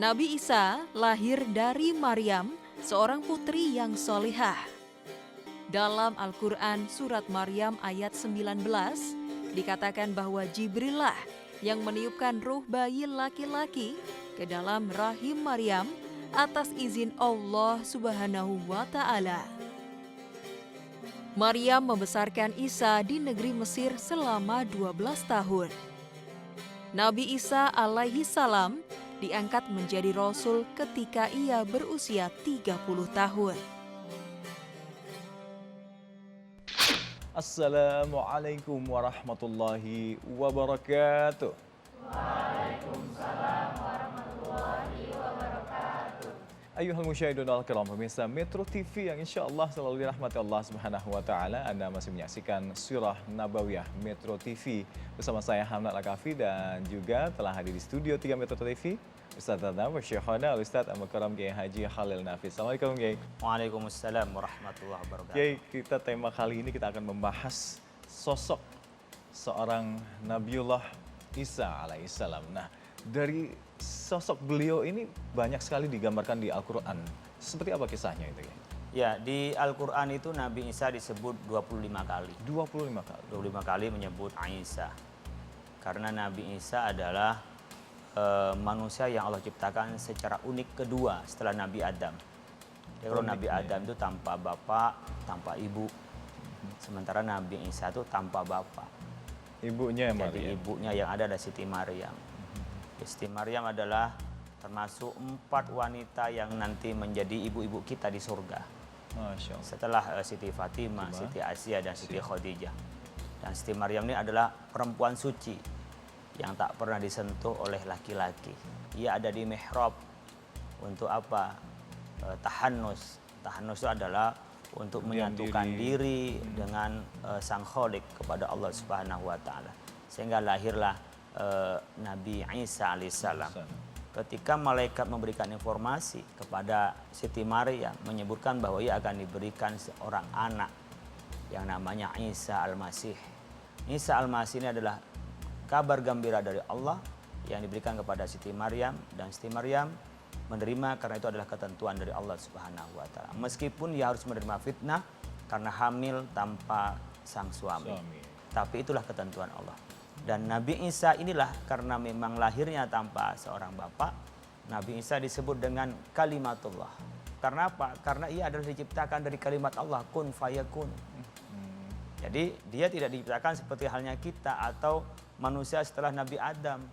Nabi Isa lahir dari Maryam, seorang putri yang solihah. Dalam Al-Quran surat Maryam ayat 19, dikatakan bahwa Jibril lah yang meniupkan ruh bayi laki-laki ke dalam rahim Maryam atas izin Allah Subhanahu wa Ta'ala. Maryam membesarkan Isa di negeri Mesir selama 12 tahun. Nabi Isa alaihi salam diangkat menjadi rasul ketika ia berusia 30 tahun. Assalamualaikum warahmatullahi wabarakatuh. Ayuhal musyahidun al-kiram, pemirsa Metro TV yang insya Allah selalu dirahmati Allah Subhanahu wa Ta'ala. Anda masih menyaksikan Sirah Nabawiyah Metro TV bersama saya Hamnat Lakafi, dan juga telah hadir di studio 3 Metro TV Ustaz Adnan wa Syekhana Ustaz Al-Mukarram Kiai Haji Khalil Nafis. Assalamualaikum Kiai. Waalaikumsalam warahmatullahi wabarakatuh. Kiai, kita tema kali ini kita akan membahas sosok seorang Nabiullah Isa alaihissalam. Nah, dari sosok beliau ini banyak sekali digambarkan di Al-Quran. Seperti apa kisahnya itu ya? Ya, di Al-Quran itu Nabi Isa disebut 25 kali. 25 kali? 25 kali menyebut Isa. Karena Nabi Isa adalah manusia yang Allah ciptakan secara unik kedua setelah Nabi Adam. Ya, kalau Nabi Adam itu tanpa bapak, tanpa ibu. Sementara Nabi Isa itu tanpa bapak. Ibunya yang Jadi ibunya yang ada Siti Maryam. Siti Maryam adalah termasuk 4 wanita yang nanti menjadi ibu-ibu kita di surga. Masya Allah. Setelah Siti Fatimah, Siti Asia, dan Siti Khadijah. Dan Siti Maryam ini adalah perempuan suci yang tak pernah disentuh oleh laki-laki. Ia ada di mihrab untuk apa? Tahannus. Tahannus itu adalah untuk menyatukan diri dengan Sang Khalik kepada Allah Subhanahu wa Ta'ala. Sehingga lahirlah Nabi Isa alaihissalam. Ketika malaikat memberikan informasi kepada Siti Maryam menyebutkan bahwa ia akan diberikan seorang anak yang namanya Isa Al-Masih. Isa Al-Masih ini adalah kabar gembira dari Allah yang diberikan kepada Siti Maryam, dan Siti Maryam menerima karena itu adalah ketentuan dari Allah Subhanahu wa Ta'ala. Meskipun ia harus menerima fitnah karena hamil tanpa sang suami. Tapi itulah ketentuan Allah. Dan Nabi Isa inilah karena memang lahirnya tanpa seorang bapak, Nabi Isa disebut dengan kalimatullah. Karena apa? Karena ia adalah diciptakan dari kalimat Allah, kun fayakun. Jadi dia tidak diciptakan seperti halnya kita atau manusia setelah Nabi Adam.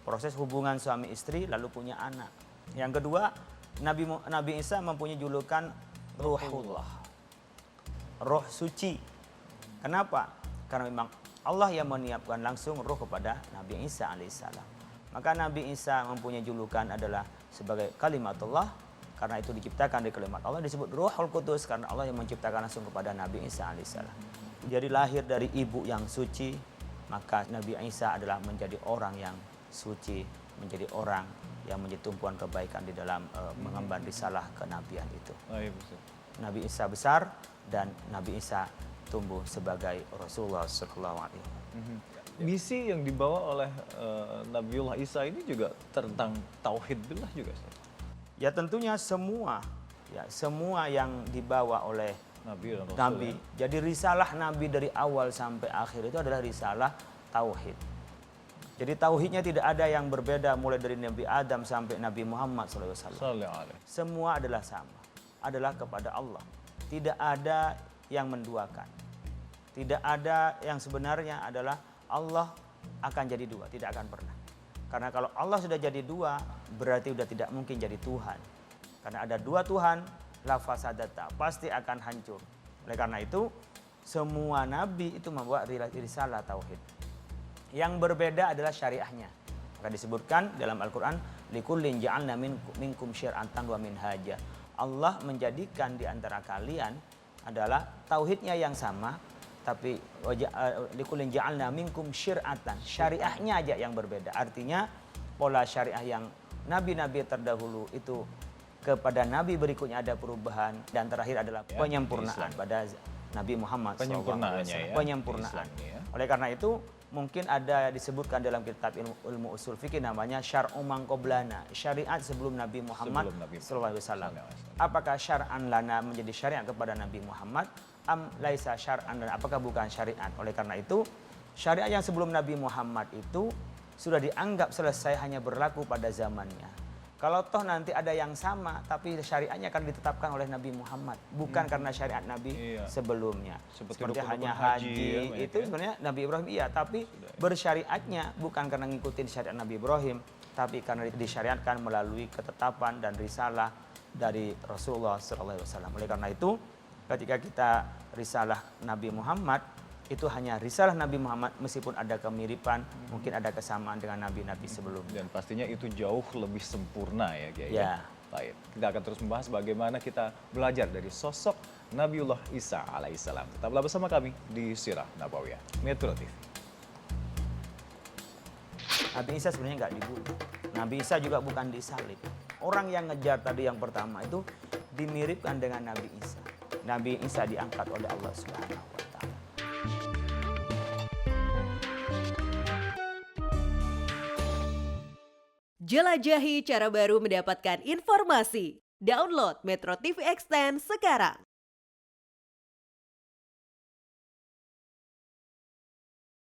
Proses hubungan suami istri lalu punya anak. Yang kedua, Nabi Isa mempunyai julukan Ruhullah. Roh suci. Kenapa? Karena memang Allah yang menyiapkan langsung roh kepada Nabi Isa alaihissalam. Maka Nabi Isa mempunyai julukan adalah sebagai kalimatullah, karena itu diciptakan dari kalimat Allah, disebut Ruhul Qudus karena Allah yang menciptakan langsung kepada Nabi Isa alaihissalam. Jadi lahir dari ibu yang suci, maka Nabi Isa adalah menjadi orang yang suci, menjadi orang yang menjadi tumpuan kebaikan di dalam mengemban risalah kenabian itu. Nabi Isa besar dan Nabi Isa tumbuh sebagai Rasulullah Sallallahu Alaihi Wasallam. Misi yang dibawa oleh Nabiullah Isa ini juga tentang tauhid billah juga, Ustaz? Ya tentunya semua yang dibawa oleh Nabi. Jadi risalah Nabi dari awal sampai akhir itu adalah risalah tauhid. Jadi tauhidnya tidak ada yang berbeda mulai dari Nabi Adam sampai Nabi Muhammad SAW. Semua adalah sama, adalah kepada Allah. Tidak ada yang menduakan. Tidak ada yang sebenarnya adalah Allah akan jadi dua, tidak akan pernah. Karena kalau Allah sudah jadi dua, berarti sudah tidak mungkin jadi Tuhan. Karena ada dua Tuhan, la fasadata, pasti akan hancur. Oleh karena itu, semua nabi itu membawa risalah tauhid. Yang berbeda adalah syariahnya. Maka disebutkan dalam Al-Quran, likullin ja'alna minkum syir'atan wa minhaja. Allah menjadikan di antara kalian adalah tauhidnya yang sama, tapi likullin ja'alna minkum syir'atan, syariahnya aja yang berbeda. Artinya pola syariah yang nabi-nabi terdahulu itu kepada nabi berikutnya ada perubahan, dan terakhir adalah penyempurnaan pada Nabi Muhammad SAW. Penyempurnaannya ya. Penyempurnaan. Oleh karena itu mungkin ada disebutkan dalam kitab ilmu usul fikih namanya syar'u man qablana, syariat sebelum Nabi Muhammad sallallahu alaihi wasallam. Apakah syar'an lana menjadi syariat kepada Nabi Muhammad, am laisa syar'an lana, apakah bukan syariat? Oleh karena itu, syariat yang sebelum Nabi Muhammad itu sudah dianggap selesai, hanya berlaku pada zamannya. Kalau toh nanti ada yang sama, tapi syariatnya akan ditetapkan oleh Nabi Muhammad, bukan karena syariat Nabi sebelumnya. Seperti hanya haji itu sebenarnya Nabi Ibrahim tapi bersyariatnya bukan karena ngikutin syariat Nabi Ibrahim, tapi karena disyariatkan melalui ketetapan dan risalah dari Rasulullah SAW. Oleh karena itu, ketika kita risalah Nabi Muhammad, itu hanya risalah Nabi Muhammad, meskipun ada kemiripan, mungkin ada kesamaan dengan nabi-nabi sebelumnya. Dan pastinya itu jauh lebih sempurna ya Kiai. Ya. Baik, kita akan terus membahas bagaimana kita belajar dari sosok Nabiullah Isa alaihissalam. Tetaplah bersama kami di Sirah Nabawiyah Metro TV. Nabi Isa sebenarnya nggak dibunuh. Nabi Isa juga bukan disalib. Orang yang ngejar tadi yang pertama itu dimiripkan dengan Nabi Isa. Nabi Isa diangkat oleh Allah Subhanahu wa Ta'ala. Jelajahi cara baru mendapatkan informasi. Download Metro TV Extend sekarang.